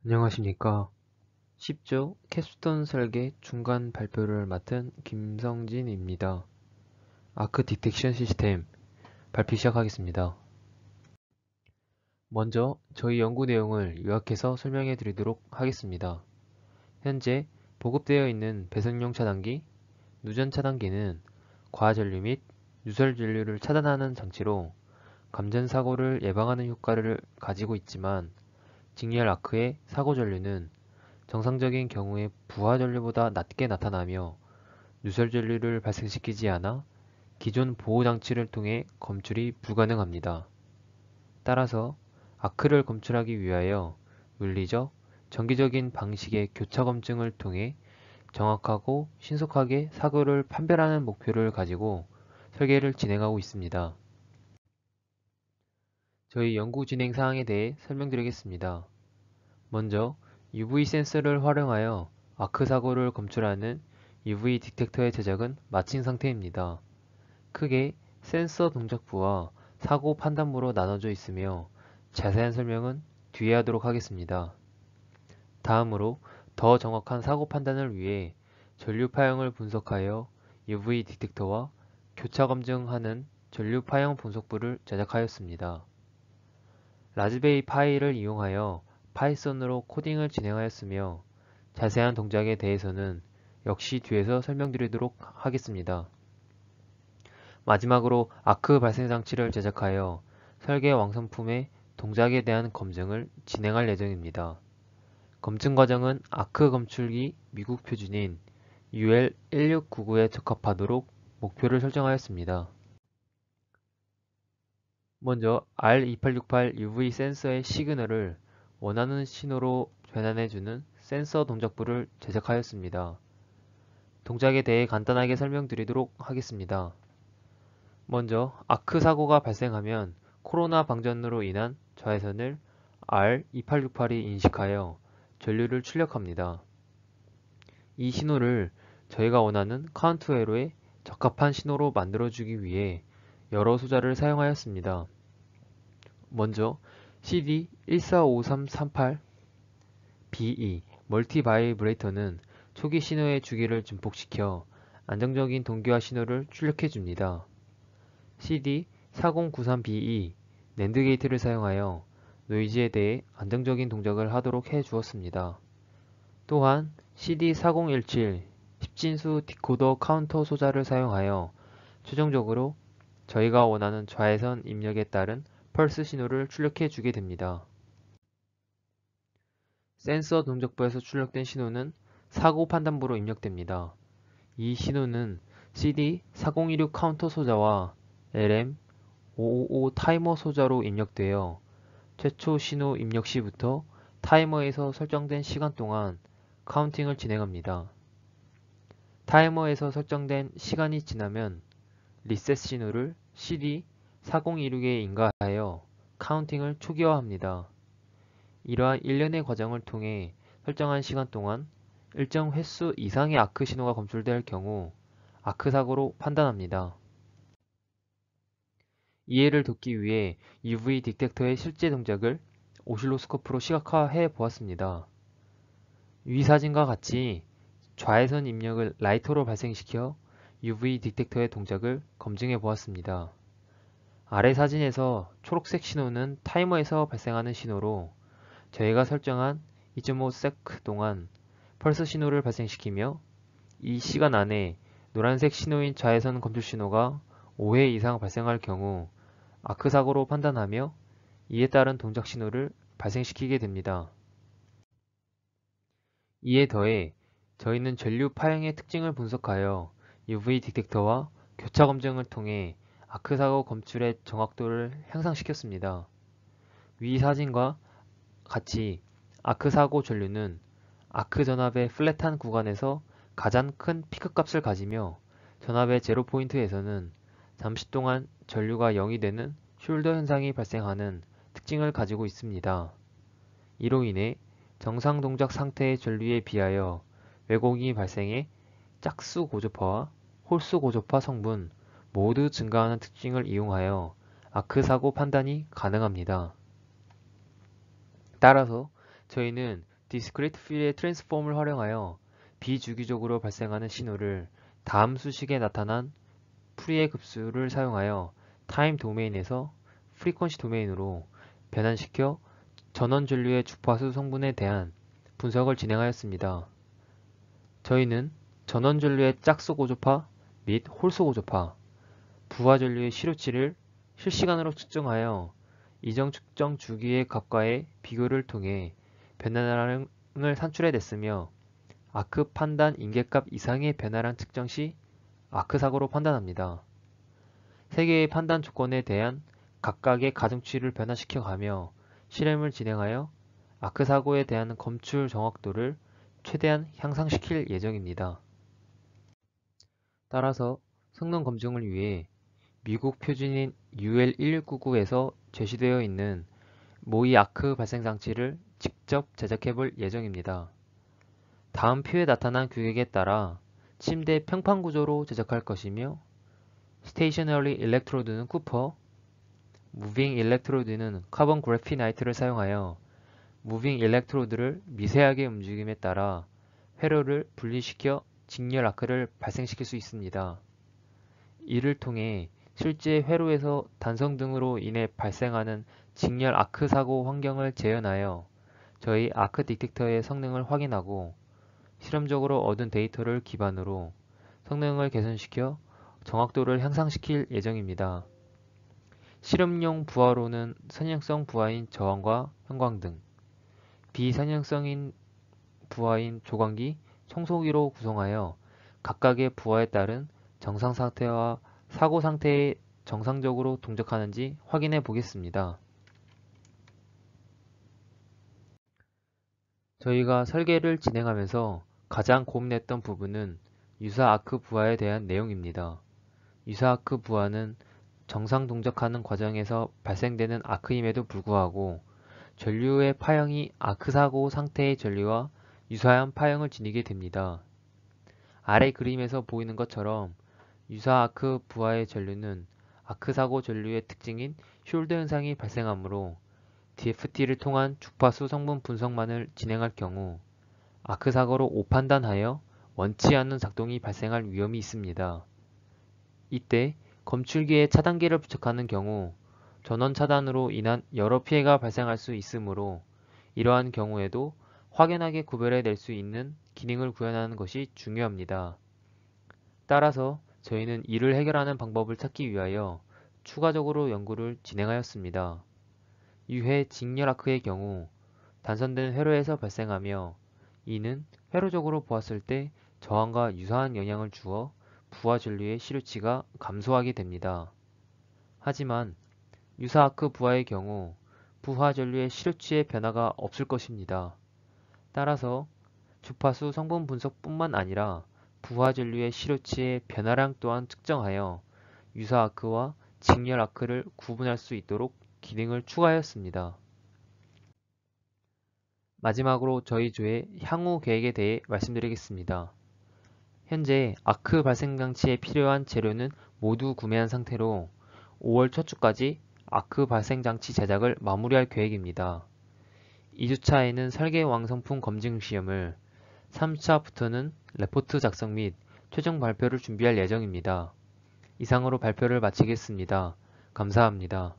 안녕하십니까. 10조 캡스톤 설계 중간 발표를 맡은 김성진입니다. 아크 디텍션 시스템 발표 시작하겠습니다. 먼저 저희 연구 내용을 요약해서 설명해 드리도록 하겠습니다. 현재 보급되어 있는 배선용 차단기, 누전 차단기는 과전류 및 누설 전류를 차단하는 장치로 감전 사고를 예방하는 효과를 가지고 있지만 직렬 아크의 사고 전류는 정상적인 경우에 부하 전류보다 낮게 나타나며 누설 전류를 발생시키지 않아 기존 보호 장치를 통해 검출이 불가능합니다. 따라서 아크를 검출하기 위하여 물리적, 정기적인 방식의 교차 검증을 통해 정확하고 신속하게 사고를 판별하는 목표를 가지고 설계를 진행하고 있습니다. 저희 연구 진행 사항에 대해 설명드리겠습니다. 먼저 UV 센서를 활용하여 아크 사고를 검출하는 UV 디텍터의 제작은 마친 상태입니다. 크게 센서 동작부와 사고 판단부로 나눠져 있으며 자세한 설명은 뒤에 하도록 하겠습니다. 다음으로 더 정확한 사고 판단을 위해 전류 파형을 분석하여 UV 디텍터와 교차 검증하는 전류 파형 분석부를 제작하였습니다. 라즈베리 파이를 이용하여 파이썬으로 코딩을 진행하였으며 자세한 동작에 대해서는 역시 뒤에서 설명드리도록 하겠습니다. 마지막으로 아크 발생 장치를 제작하여 설계 완성품의 동작에 대한 검증을 진행할 예정입니다. 검증 과정은 아크 검출기 미국 표준인 UL1699에 적합하도록 목표를 설정하였습니다. 먼저 R2868 UV 센서의 시그널을 원하는 신호로 변환해주는 센서 동작부를 제작하였습니다. 동작에 대해 간단하게 설명드리도록 하겠습니다. 먼저 아크 사고가 발생하면 코로나 방전으로 인한 자외선을 R2868이 인식하여 전류를 출력합니다. 이 신호를 저희가 원하는 카운트 회로에 적합한 신호로 만들어주기 위해 여러 소자를 사용하였습니다. 먼저 CD145338BE 멀티 바이브레이터는 초기 신호의 주기를 증폭시켜 안정적인 동기화 신호를 출력해 줍니다. CD4093BE 낸드 게이트를 사용하여 노이즈에 대해 안정적인 동작을 하도록 해 주었습니다. 또한 CD4017 10진수 디코더 카운터 소자를 사용하여 최종적으로 저희가 원하는 좌회선 입력에 따른 펄스 신호를 출력해 주게 됩니다. 센서 동작부에서 출력된 신호는 사고 판단부로 입력됩니다. 이 신호는 CD4016 카운터 소자와 LM555 타이머 소자로 입력되어 최초 신호 입력 시부터 타이머에서 설정된 시간 동안 카운팅을 진행합니다. 타이머에서 설정된 시간이 지나면 리셋 신호를 CD4026에 인가하여 카운팅을 초기화합니다. 이러한 일련의 과정을 통해 설정한 시간 동안 일정 횟수 이상의 아크 신호가 검출될 경우 아크 사고로 판단합니다. 이해를 돕기 위해 UV 디텍터의 실제 동작을 오실로스코프로 시각화해 보았습니다. 위 사진과 같이 좌회선 입력을 라이터로 발생시켜 UV 디텍터의 동작을 검증해 보았습니다. 아래 사진에서 초록색 신호는 타이머에서 발생하는 신호로 저희가 설정한 2.5색 동안 펄스 신호를 발생시키며 이 시간 안에 노란색 신호인 좌회선 검출 신호가 5회 이상 발생할 경우 아크 사고로 판단하며 이에 따른 동작 신호를 발생시키게 됩니다. 이에 더해 저희는 전류 파형의 특징을 분석하여 UV 디텍터와 교차 검증을 통해 아크 사고 검출의 정확도를 향상시켰습니다. 위 사진과 같이 아크 사고 전류는 아크 전압의 플랫한 구간에서 가장 큰 피크 값을 가지며 전압의 제로 포인트에서는 잠시 동안 전류가 0이 되는 숄더 현상이 발생하는 특징을 가지고 있습니다. 이로 인해 정상 동작 상태의 전류에 비하여 왜곡이 발생해 짝수 고조파와 홀수 고조파 성분 모두 증가하는 특징을 이용하여 아크 사고 판단이 가능합니다. 따라서 저희는 discrete field의 트랜스폼을 활용하여 비주기적으로 발생하는 신호를 다음 수식에 나타난 풀이의 급수를 사용하여 타임 도메인에서 프리퀀시 도메인으로 변환시켜 전원 전류의 주파수 성분에 대한 분석을 진행하였습니다. 저희는 전원 전류의 짝수 고조파 및 홀수 고조파, 부하 전류의 시료치를 실시간으로 측정하여 이정 측정 주기의 값과의 비교를 통해 변화량을 산출해냈으며 아크 판단 인계값 이상의 변화량 측정 시 아크 사고로 판단합니다. 세 개의 판단 조건에 대한 각각의 가중치를 변화시켜 가며 실험을 진행하여 아크 사고에 대한 검출 정확도를 최대한 향상시킬 예정입니다. 따라서 성능 검증을 위해 미국 표준인 UL1699에서 제시되어 있는 모의 아크 발생 장치를 직접 제작해 볼 예정입니다. 다음 표에 나타난 규격에 따라 침대 평판 구조로 제작할 것이며 스테이셔너리 일렉트로드는 쿠퍼, 무빙 일렉트로드는 카본 그래피나이트를 사용하여 무빙 일렉트로드를 미세하게 움직임에 따라 회로를 분리시켜 직렬 아크를 발생시킬 수 있습니다. 이를 통해 실제 회로에서 단성 등으로 인해 발생하는 직렬 아크 사고 환경을 재현하여 저희 아크 디텍터의 성능을 확인하고 실험적으로 얻은 데이터를 기반으로 성능을 개선시켜 정확도를 향상시킬 예정입니다. 실험용 부하로는 선형성 부하인 저항과 형광등, 비선형성인 부하인 조광기, 청소기로 구성하여 각각의 부하에 따른 정상 상태와 사고 상태에 정상적으로 동작하는지 확인해 보겠습니다. 저희가 설계를 진행하면서 가장 고민했던 부분은 유사 아크 부하에 대한 내용입니다. 유사 아크 부하는 정상 동작하는 과정에서 발생되는 아크임에도 불구하고 전류의 파형이 아크 사고 상태의 전류와 유사한 파형을 지니게 됩니다. 아래 그림에서 보이는 것처럼 유사 아크 부하의 전류는 아크 사고 전류의 특징인 숄더 현상이 발생하므로 DFT를 통한 주파수 성분 분석만을 진행할 경우 아크 사고로 오판단하여 원치 않는 작동이 발생할 위험이 있습니다. 이때 검출기에 차단기를 부착하는 경우 전원 차단으로 인한 여러 피해가 발생할 수 있으므로 이러한 경우에도 확연하게 구별해 낼 수 있는 기능을 구현하는 것이 중요합니다. 따라서 저희는 이를 해결하는 방법을 찾기 위하여 추가적으로 연구를 진행하였습니다. 유해 직렬 아크의 경우 단선된 회로에서 발생하며 이는 회로적으로 보았을 때 저항과 유사한 영향을 주어 부하 전류의 시료치가 감소하게 됩니다. 하지만 유사 아크 부하의 경우 부하 전류의 시료치의 변화가 없을 것입니다. 따라서 주파수 성분 분석뿐만 아니라 부하 전류의 시료치의 변화량 또한 측정하여 유사 아크와 직렬 아크를 구분할 수 있도록 기능을 추가하였습니다. 마지막으로 저희 조의 향후 계획에 대해 말씀드리겠습니다. 현재 아크 발생 장치에 필요한 재료는 모두 구매한 상태로 5월 첫 주까지 아크 발생 장치 제작을 마무리할 계획입니다. 2주차에는 설계 완성품 검증 시험을, 3차부터는 레포트 작성 및 최종 발표를 준비할 예정입니다. 이상으로 발표를 마치겠습니다. 감사합니다.